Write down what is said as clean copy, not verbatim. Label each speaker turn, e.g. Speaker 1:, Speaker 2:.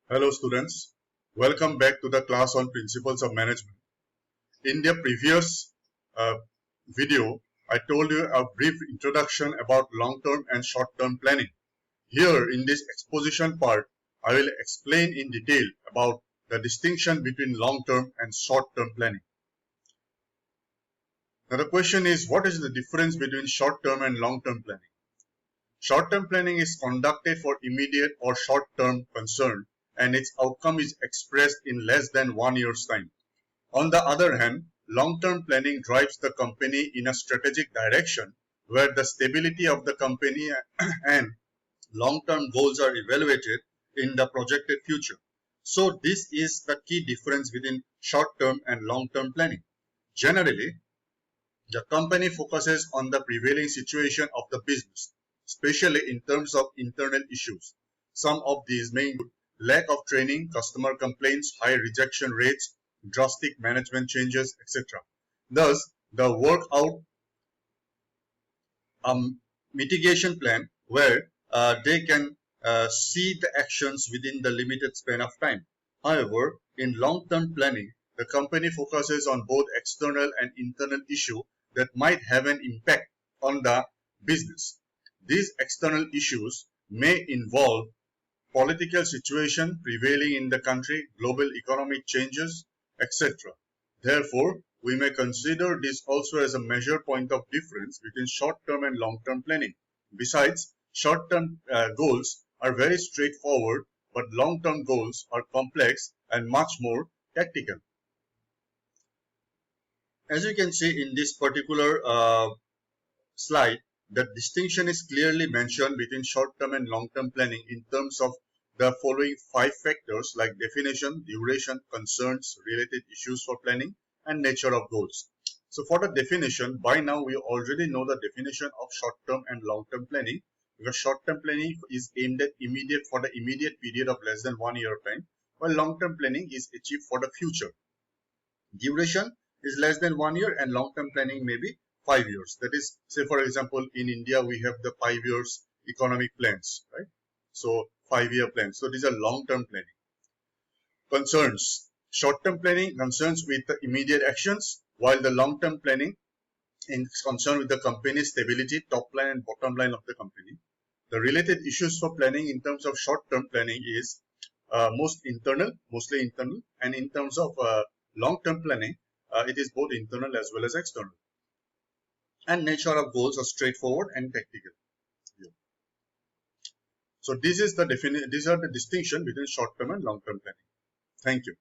Speaker 1: Hello students, welcome back to the class on Principles of Management. In the previous video, I told you a brief introduction about long-term and short-term planning. Here in this exposition part, I will explain in detail about the distinction between long-term and short-term planning. Now the question is, what is the difference between short-term and long-term planning? Short-term planning is conducted for immediate or short-term concern, and its outcome is expressed in less than 1 year's time. On the other hand, long-term planning drives the company in a strategic direction where the stability of the company and long-term goals are evaluated in the projected future. So this is the key difference between short-term and long-term planning. Generally, the company focuses on the prevailing situation of the business, especially in terms of internal issues. Some of these may include lack of training, customer complaints, high rejection rates, drastic management changes, etc. Thus, the work out a mitigation plan where they can see the actions within the limited span of time. However, in long-term planning, the company focuses on both external and internal issues that might have an impact on the business. These external issues may involve political situation prevailing in the country, global economic changes, etc. Therefore, we may consider this also as a measure point of difference between short-term and long-term planning. Besides, short-term goals are very straightforward, but long-term goals are complex and much more tactical. As you can see in this particular slide, the distinction is clearly mentioned between short-term and long-term planning in terms of the following 5 factors like definition, duration, concerns, related issues for planning, and nature of goals. So for the definition, by now we already know the definition of short-term and long-term planning, because short-term planning is aimed at for the immediate period of less than 1 year time, while long-term planning is achieved for the future. Duration is less than 1 year and long-term planning may be 5 years. That is, say for example, in India we have the 5 years economic plans, right? So 5-year plans. So these are long-term planning. Concerns. Short-term planning concerns with the immediate actions, while the long-term planning is concerned with the company's stability, top line and bottom line of the company. The related issues for planning in terms of short-term planning is mostly internal, and in terms of long-term planning, it is both internal as well as external. And nature of goals are straightforward and tactical. So these are the distinction between short-term and long-term planning. Thank you.